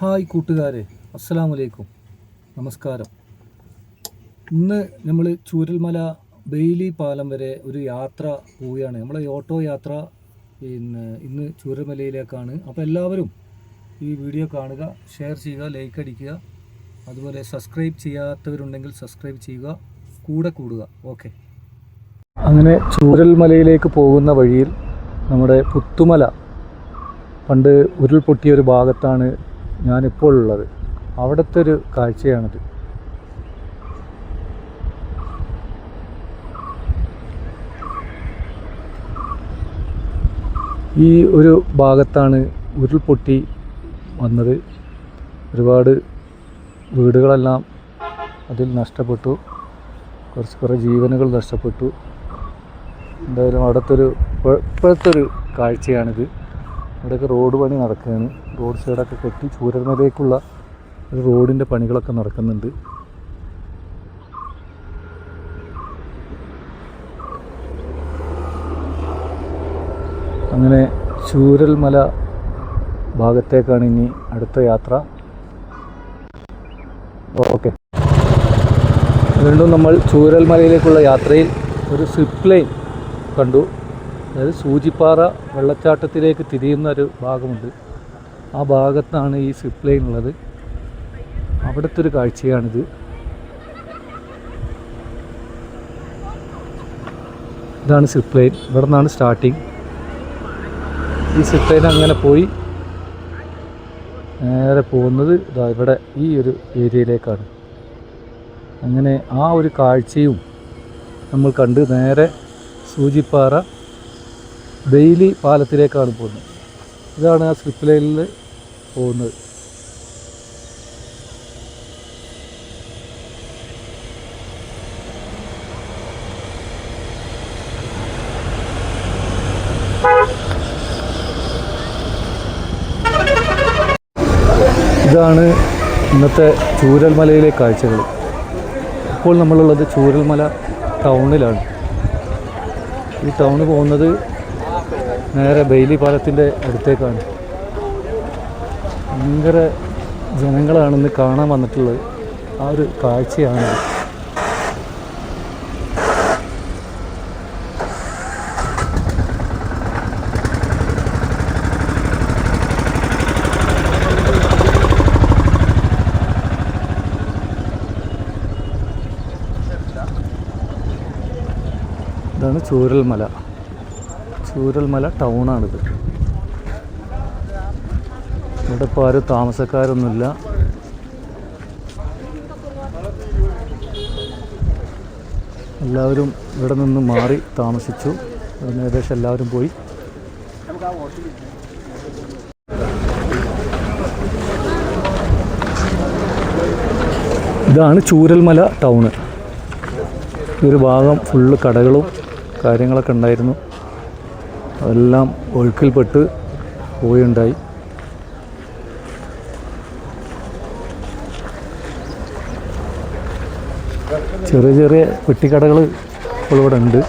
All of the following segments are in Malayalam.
ഹായ് കൂട്ടുകാരെ, അസ്സലാമലൈക്കും, നമസ്കാരം. ഇന്ന് നമ്മൾ ചൂരൽമല ബെയിലി പാലം വരെ ഒരു യാത്ര പോവുകയാണ്. നമ്മളെ ഓട്ടോ യാത്ര ഇന്ന് ചൂരൽമലയിലേക്കാണ്. അപ്പോൾ എല്ലാവരും ഈ വീഡിയോ കാണുക, ഷെയർ ചെയ്യുക, ലൈക്ക് അടിക്കുക. അതുപോലെ സബ്സ്ക്രൈബ് ചെയ്യാത്തവരുണ്ടെങ്കിൽ സബ്സ്ക്രൈബ് ചെയ്യുക, കൂടെ കൂടുക. ഓക്കെ. അങ്ങനെ ചൂരൽമലയിലേക്ക് പോകുന്ന വഴിയിൽ നമ്മുടെ പുത്തുമല, പണ്ട് ഉരുൾപൊട്ടിയ ഒരു ഭാഗത്താണ് ഞാനിപ്പോൾ ഉള്ളത്. അവിടുത്തെ ഒരു കാഴ്ചയാണിത്. ഈ ഒരു ഭാഗത്താണ് ഉരുൾപൊട്ടി വന്നത്. ഒരുപാട് വീടുകളെല്ലാം അതിൽ നഷ്ടപ്പെട്ടു. കുറേ ജീവനുകൾ നഷ്ടപ്പെട്ടു. എന്തായാലും ഇപ്പോഴത്തെ ഒരു കാഴ്ചയാണിത്. ഇവിടെയൊക്കെ റോഡ് പണി നടക്കുകയാണ്. റോഡ് സൈഡൊക്കെ കെട്ടി ചൂരൽമലയിലേക്കുള്ള ഒരു റോഡിൻ്റെ പണികളൊക്കെ നടക്കുന്നുണ്ട്. അങ്ങനെ ചൂരൽമല ഭാഗത്തേക്കാണ് ഇനി അടുത്ത യാത്ര. ഓക്കെ. വീണ്ടും നമ്മൾ ചൂരൽമലയിലേക്കുള്ള യാത്രയിൽ ഒരു സിപ്പ് ലൈൻ കണ്ടു. അതായത് സൂചിപ്പാറ വെള്ളച്ചാട്ടത്തിലേക്ക് തിരിയുന്ന ഒരു ഭാഗമുണ്ട്. ആ ഭാഗത്താണ് ഈ സിപ്പ് ലൈൻ ഉള്ളത്. അവിടുത്തെ ഒരു കാഴ്ചയാണിത്. ഇതാണ് സിപ്പ് ലൈൻ. ഇവിടെ നിന്നാണ് സ്റ്റാർട്ടിങ്. ഈ സിപ്പ് ലൈൻ അങ്ങനെ പോയി നേരെ പോകുന്നത് ഇവിടെ ഈ ഒരു ഏരിയയിലേക്കാണ്. അങ്ങനെ ആ ഒരു കാഴ്ചയും നമ്മൾ കണ്ട് നേരെ സൂചിപ്പാറ ബെയിലി പാലത്തിലേക്കാണ് പോകുന്നത്. ഇതാണ് ആ സ്ലിപ്പ് ലൈനിൽ പോകുന്നത്. ഇതാണ് ഇന്നത്തെ ചൂരൽമലയിലെ കാഴ്ചകൾ. ഇപ്പോൾ നമ്മളുള്ളത് ചൂരൽമല ടൗണിലാണ്. ഈ ടൗണ് പോകുന്നത് നേരെ ബെയിലി പാലത്തിൻ്റെ അടുത്തേക്കാണ്. ഭയങ്കര ജനങ്ങളാണെന്ന് കാണാൻ വന്നിട്ടുള്ളത്. ആ ഒരു കാഴ്ചയാണ്. ഇതാണ് ചൂരൽമല. ചൂരൽമല ടൗണാണിത്. ഇവിടെ ഇപ്പോൾ ആരും താമസക്കാരൊന്നുമില്ല. എല്ലാവരും ഇവിടെ നിന്ന് മാറി താമസിച്ചു. ഏകദേശം എല്ലാവരും പോയി. ഇതാണ് ചൂരൽമല ടൗണ്. ഈ ഒരു ഭാഗം ഫുള്ള് കടകളും കാര്യങ്ങളൊക്കെ ഉണ്ടായിരുന്നു. അതെല്ലാം ഒഴുക്കിൽപ്പെട്ട് പോവുകയുണ്ടായി. ചെറിയ ചെറിയ പെട്ടിക്കടകൾ ഇപ്പോൾ ഇവിടെ ഉണ്ട്.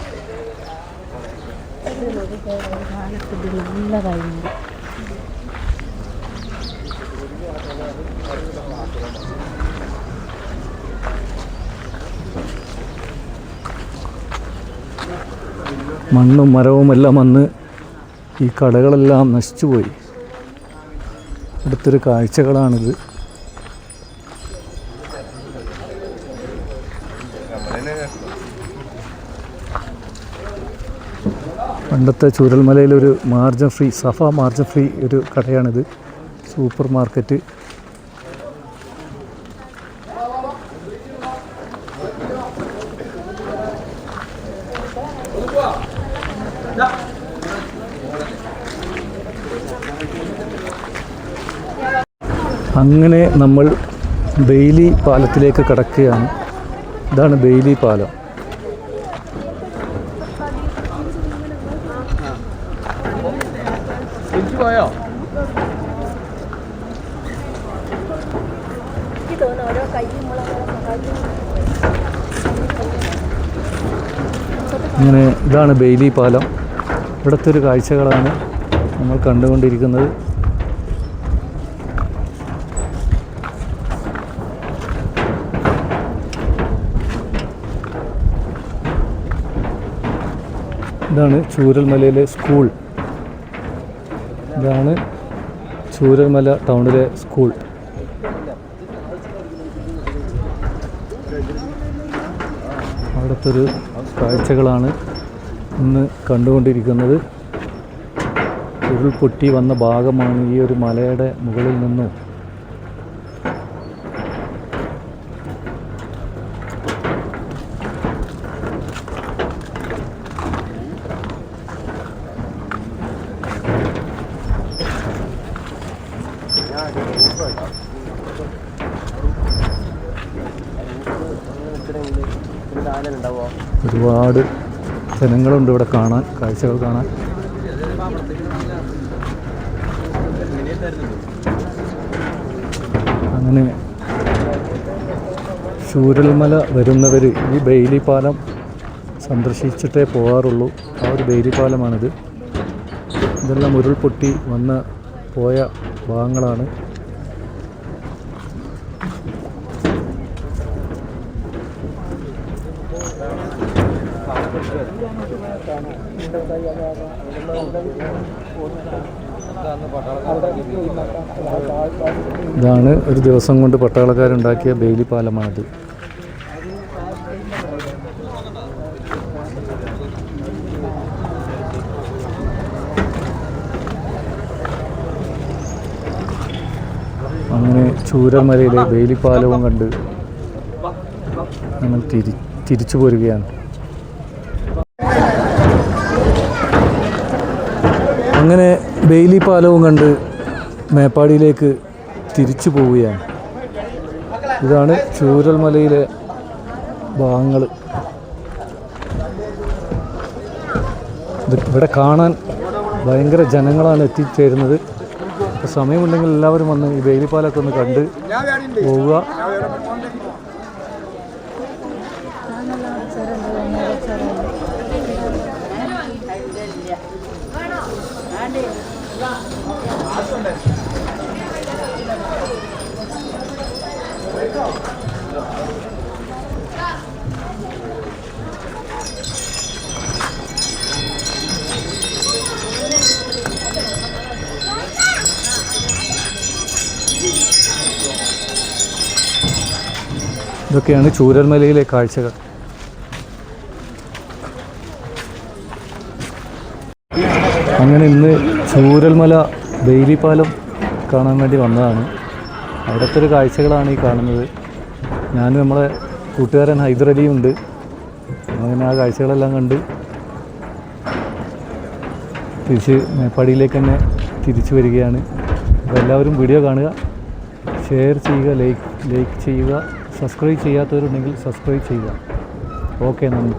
മണ്ണും മരവും എല്ലാം വന്ന് ഈ കടകളെല്ലാം നശിച്ചുപോയി. അടുത്തൊരു കാഴ്ചകളാണിത്. പണ്ടത്തെ ചൂരൽമലയിലൊരു മാർജിൻ ഫ്രീ, സഫ മാർജിൻ ഫ്രീ ഒരു കടയാണിത്. Super market. അങ്ങനെ നമ്മൾ ബെയിലി പാലത്തിലേക്ക് കടക്കുകയാണ്. ഇതാണ് ബെയിലി പാലം. അങ്ങനെ ഇതാണ് ബെയിലി പാലം. ഇവിടുത്തെ ഒരു കാഴ്ചകളാണ് നമ്മൾ കണ്ടുകൊണ്ടിരിക്കുന്നത്. ഇതാണ് ചൂരൽമലയിലെ സ്കൂൾ. ഇതാണ് ചൂരൽമല ടൗണിലെ സ്കൂൾ. അവിടുത്തെ ഒരു കാഴ്ചകളാണ് ഇന്ന് കണ്ടുകൊണ്ടിരിക്കുന്നത്. ഉരുൾപൊട്ടി വന്ന ഭാഗമാണ് ഈ ഒരു മലയുടെ മുകളിൽ നിന്നും ഒരുപാട് ജനങ്ങളുണ്ട് ഇവിടെ കാണാൻ, കാഴ്ചകൾ കാണാൻ. അങ്ങനെ ചൂരൽമല വരുന്നവർ ഈ ബെയിലി പാലം സന്ദർശിച്ചിട്ടേ പോകാറുള്ളൂ. ആ ഒരു ബെയിലി പാലമാണിത്. ഇതെല്ലാം ഉരുൾപൊട്ടി പോയ ഭാഗങ്ങളാണ്. ഇതാണ് ഒരു ദിവസം കൊണ്ട് പട്ടാളക്കാരുണ്ടാക്കിയ ബെയിലി പാലമാണിത്. അങ്ങനെ ചൂരൽമലയിലെ ബെയിലി പാലവും കണ്ട് ഞങ്ങൾ തിരിച്ചു പോരുകയാണ്. അങ്ങനെ ബെയിലി പാലവും കണ്ട് മേപ്പാടിയിലേക്ക് തിരിച്ചു പോവുകയാണ്. ഇതാണ് ചൂരൽമലയിലെ ഭാഗങ്ങൾ. ഇവിടെ കാണാൻ ഭയങ്കര ജനങ്ങളാണ് എത്തിച്ചേരുന്നത്. അപ്പോൾ സമയമുണ്ടെങ്കിൽ എല്ലാവരും വന്ന് ഈ ബെയിലി പാലമൊക്കെ ഒന്ന് കണ്ട് പോവുക. ഇതൊക്കെയാണ് ചൂരൽമലയിലെ കാഴ്ചകൾ. അങ്ങനെ ഇന്ന് ചൂരൽമല ബെയിലി പാലം കാണാൻ വേണ്ടി വന്നതാണ്. അവിടുത്തെ ഒരു കാഴ്ചകളാണ് ഈ കാണുന്നത്. ഞാനും നമ്മളെ കൂട്ടുകാരൻ ഹൈദരലിയും ഉണ്ട്. അങ്ങനെ ആ കാഴ്ചകളെല്ലാം കണ്ട് തിരിച്ച് മേപ്പാടിയിലേക്ക് തന്നെ തിരിച്ചു വരികയാണ്. അപ്പോൾ എല്ലാവരും വീഡിയോ കാണുക, ഷെയർ ചെയ്യുക, ലൈക്ക് ചെയ്യുക. സബ്സ്ക്രൈബ് ചെയ്യാത്തവരുണ്ടെങ്കിൽ സബ്സ്ക്രൈബ് ചെയ്യുക. ഓക്കെ, നന്ദി.